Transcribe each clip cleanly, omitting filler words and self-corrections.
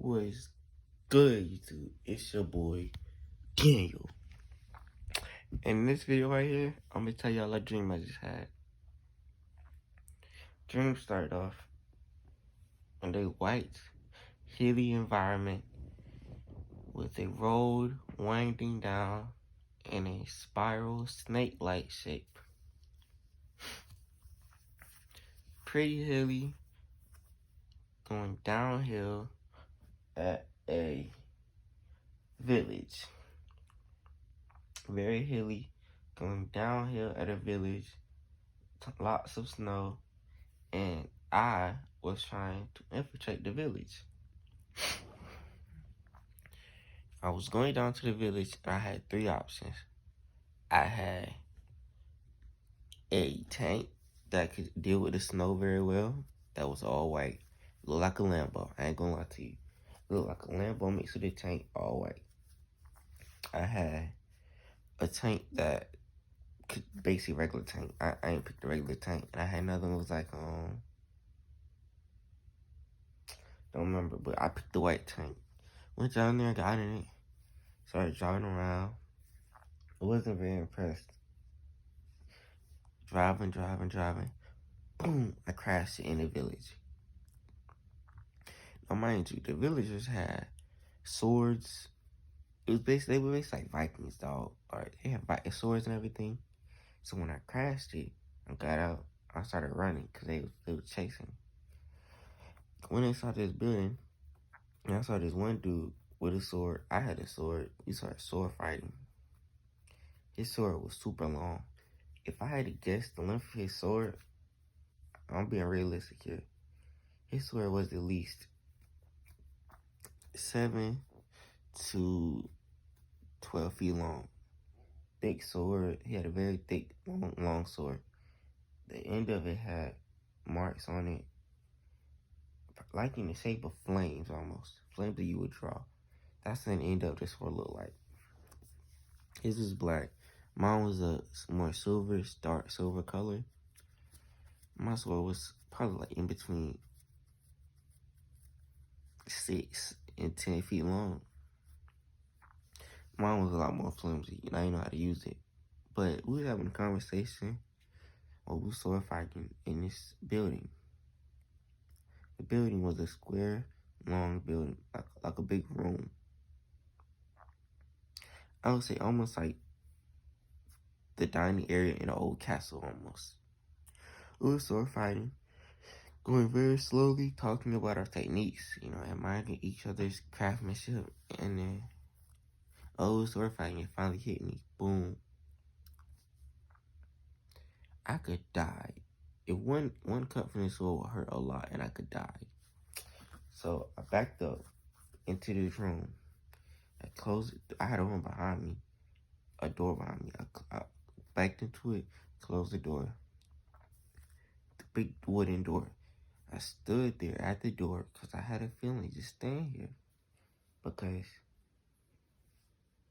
What's good, YouTube? It's your boy, Daniel. In this video right here, I'm gonna tell y'all a dream I just had. Dream started off in a white, hilly environment with a road winding down in a spiral snake-like shape. Pretty hilly, going downhill at a village. Very hilly, going downhill at a village, lots of snow, and I was trying to infiltrate the village. I was going down to the village and I had three options. I had a tank that could deal with the snow very well. That was all white. Looked like a Lambo. I ain't gonna lie to you. Looked like a Lambo mixed with a tank, all white. I had a tank that could basically regular tank. I ain't picked the regular tank. And I had another one was like don't remember, but I picked the white tank. Went down there, got in it, started driving around. I wasn't very impressed. Driving. Boom, I crashed in the village. Now, mind you, the villagers had swords. They were basically like Vikings, dog. Or they had swords and everything. So when I crashed it, I got out, I started running because they were chasing. When they saw this building, and I saw this one dude with a sword. I had a sword. We started sword fighting. His sword was super long. If I had to guess the length of his sword, I'm being realistic here. His sword was at least 7 to 12 feet long. Thick sword. He had a very thick, long sword. The end of it had marks on it, like in the shape of flames almost. Flames that you would draw. That's the end of this sword looked like. His was black. Mine was a more silver, dark silver color. My sword was probably like in between 6 and 10 feet long. Mine was a lot more flimsy, and I didn't know how to use it. But we were having a conversation while we were sword fighting in this building. The building was a square, long building, like a big room. I would say almost like the dining area in an old castle almost. We were sword fighting, going very slowly, talking about our techniques, admiring each other's craftsmanship, and then we were sword fighting, it finally hit me. Boom. I could die. If one cut from this sword would hurt a lot and I could die. So I backed up into this room. I closed it. I had a room behind me, a door behind me. I backed into it, closed the door. The big wooden door. I stood there at the door because I had a feeling just staying here. Because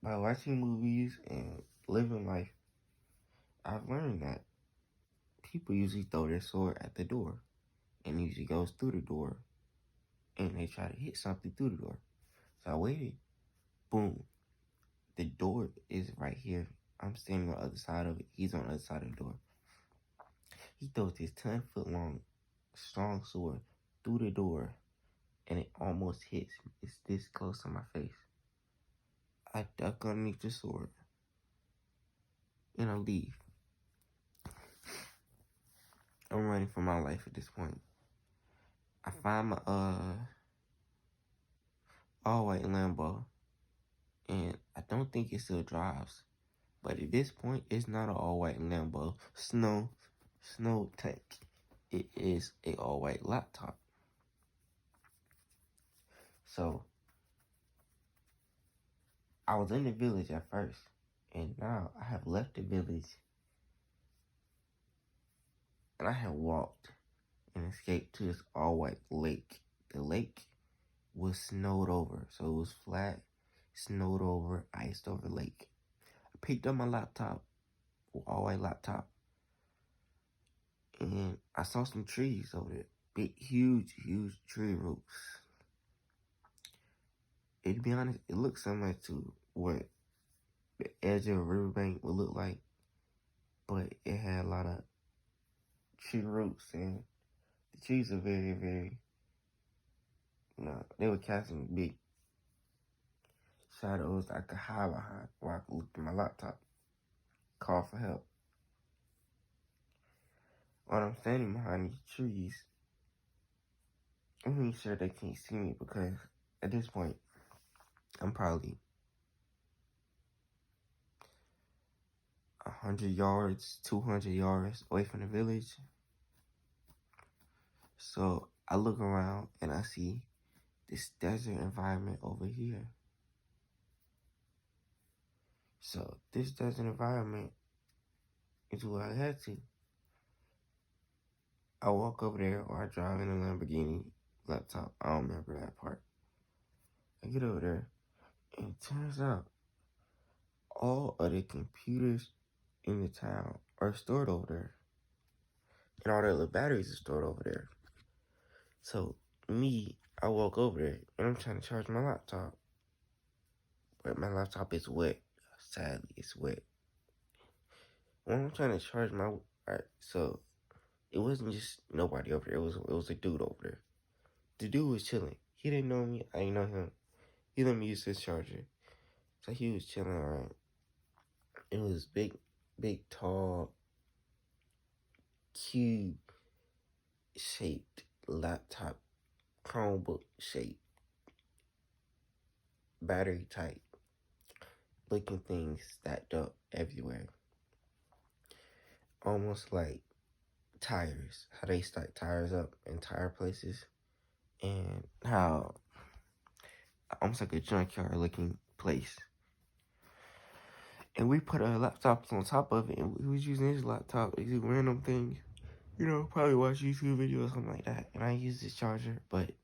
by watching movies and living life, I've learned that people usually throw their sword at the door and usually goes through the door and they try to hit something through the door. So I waited. Boom. The door is right here. I'm standing on the other side of it. He's on the other side of the door. He throws his 10-foot long, strong sword through the door and it almost hits me. It's this close to my face. I duck underneath the sword and I leave. I'm running for my life at this point. I find my all-white Lambo, and I don't think it still drives. But at this point, it's not an all-white Lambo snow tank. It is a all-white laptop. So I was in the village at first, and now I have left the village, and I have walked and escaped to this all-white lake. The lake was snowed over, so it was flat, snowed over, iced over lake. I picked up my laptop, all-white laptop, and I saw some trees over there. Big, huge tree roots. to be honest, it looks similar to what the edge of a riverbank would look like, but it had a lot of tree roots, and the trees are very, very, they were casting big shadows I could hide behind, or I could look at my laptop, call for help. When I'm standing behind these trees, I'm making sure they can't see me, because at this point, I'm probably 100 yards, 200 yards away from the village. So I look around and I see this desert environment over here. So this desert environment is where I head to. I walk over there, or I drive in a Lamborghini laptop. I don't remember that part. I get over there, and it turns out all of the computers in the town are stored over there. And all the other batteries are stored over there. So I walk over there, and I'm trying to charge my laptop. But my laptop is wet. Sadly, it's wet. When I'm trying to charge so it wasn't just nobody over there. It was a dude over there. The dude was chilling. He didn't know me. I didn't know him. He let me use his charger. So he was chilling around. It was big, tall, cube-shaped laptop, Chromebook shaped, battery type looking things stacked up everywhere. Almost like tires, how they stack tires up in tire places, and how almost like a junkyard looking place. And we put our laptops on top of it, and we was using his laptop to do random things. Probably watch YouTube videos or something like that. And I used this charger, but it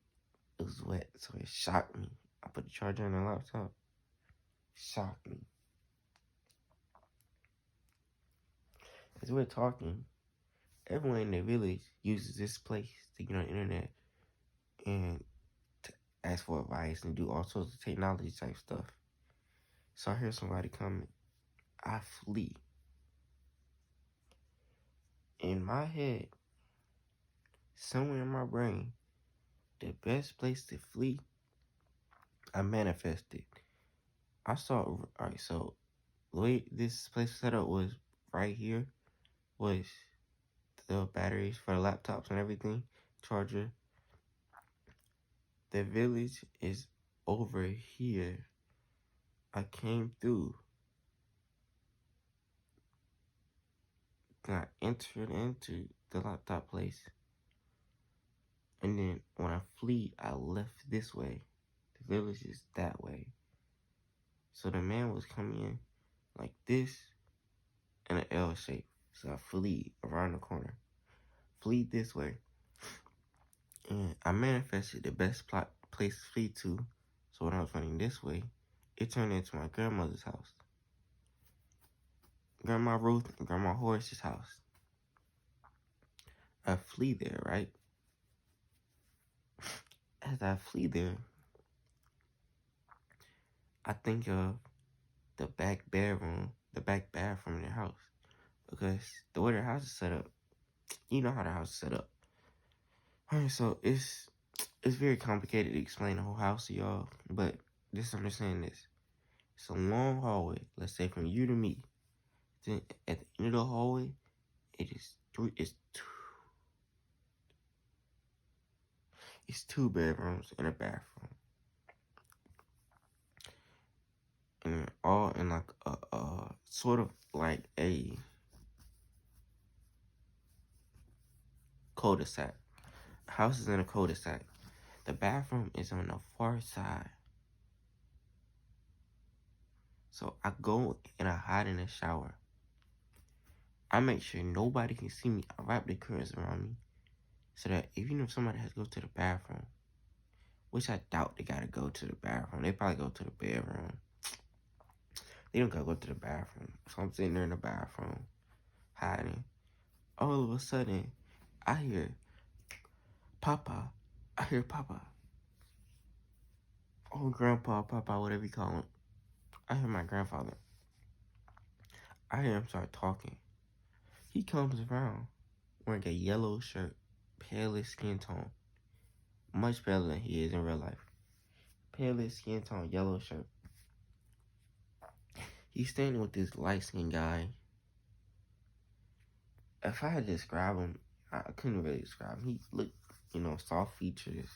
was wet, so it shocked me. I put the charger on the laptop. It shocked me. As we're talking, everyone in the village uses this place to get on the internet and to ask for advice and do all sorts of technology type stuff. So I hear somebody coming. I flee. In my head, somewhere in my brain, the best place to flee, I manifested. I saw, alright, so the way this place was set up was right here was the batteries for the laptops and everything, charger. The village is over here. I came through. Then I entered into the laptop place. And then when I flee, I left this way. The village is that way. So the man was coming in like this in an L shape. So I flee around the corner. Flee this way. And I manifested the best place to flee to. So when I was running this way, it turned into my grandmother's house. Grandma Ruth and Grandma Horace's house. I flee there, right? As I flee there, I think of the back bedroom, the back bathroom in the house. Because the way their house is set up, you know how the house is set up. Alright, so it's very complicated to explain the whole house to y'all, but just understand this. It's a long hallway, let's say from you to me. Then at the end of the hallway, it's two bedrooms and a bathroom. And they're all in like a sort of like a cul-de-sac. House is in a cul-de-sac. The bathroom is on the far side. So I go and I hide in the shower. I make sure nobody can see me. I wrap the curtains around me so that even if somebody has to go to the bathroom, which I doubt they gotta go to the bathroom. They probably go to the bedroom. They don't gotta go to the bathroom. So I'm sitting there in the bathroom, hiding. All of a sudden, I hear Papa. Oh, grandpa, papa, whatever you call him. I hear my grandfather. I hear him start talking. He comes around wearing a yellow shirt, palest skin tone, much paler than he is in real life. Palest skin tone, yellow shirt. He's standing with this light skinned guy. If I had to describe him, I couldn't really describe him. He looked, soft features,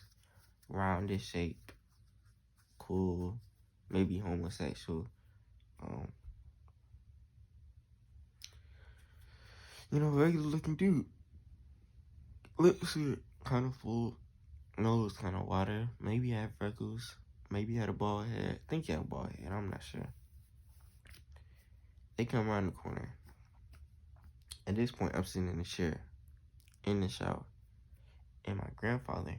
rounded shape, cool, maybe homosexual. Um, regular looking dude. Lips are kind of full, nose kind of water. Maybe had freckles. Maybe had a bald head. I think he had a bald head. I'm not sure. They come around the corner. At this point, I'm sitting in the chair, in the shower, and my grandfather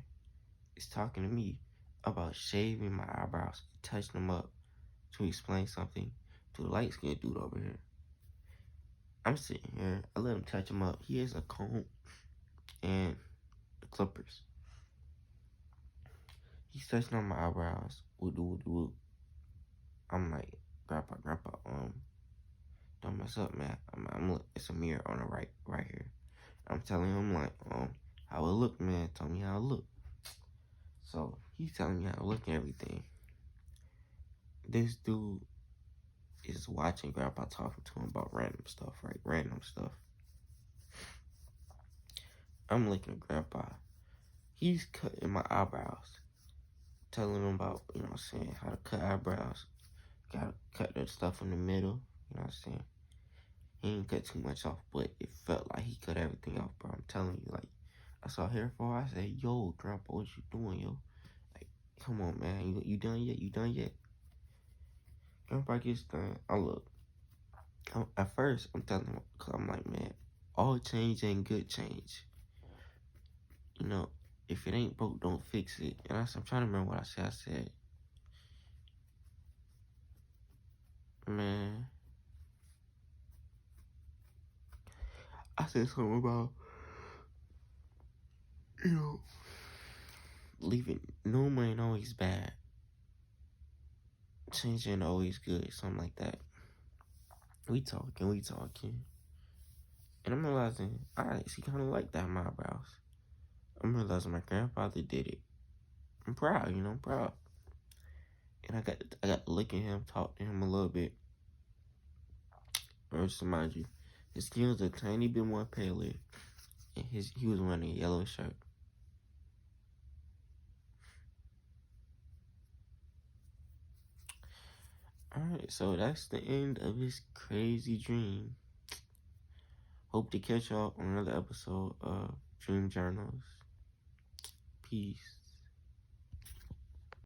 is talking to me about shaving my eyebrows, touching them up to explain something to the light-skinned dude over here. I'm sitting here. I let him touch them up. He has a comb and the clippers. He's touching on my eyebrows. Woo. I'm like, Grandpa, don't mess up, man. It's a mirror on the right here. I'm telling him like, how it look, man. Tell me how it look. So he's telling me how it look and everything. This dude is watching Grandpa talking to him about random stuff, right? Random stuff. I'm looking at Grandpa. He's cutting my eyebrows. Telling him about, how to cut eyebrows. Gotta cut that stuff in the middle. You know what I'm saying? He didn't cut too much off, but it felt like he cut everything off, bro. I'm telling you, like, I saw hair fall. I said, yo, Grandpa, what you doing, yo? Like, come on, man. You done yet? You done yet? Grandpa gets done. At first, I'm telling him, cause I'm like, man, all change ain't good change. If it ain't broke, don't fix it. And I'm trying to remember what I said. I said, man, I said something about, leaving. Normal ain't always bad. Change ain't always good. Something like that. We talking. And I'm realizing, I actually kind of like that in my eyebrows. I'm realizing my grandfather did it. I'm proud, I'm proud. And I got to look at him, talk to him a little bit. Just to remind you, his skin was a tiny bit more paler, and he was wearing a yellow shirt. Alright, so that's the end of his crazy dream. Hope to catch y'all on another episode of Dream Journals. Peace.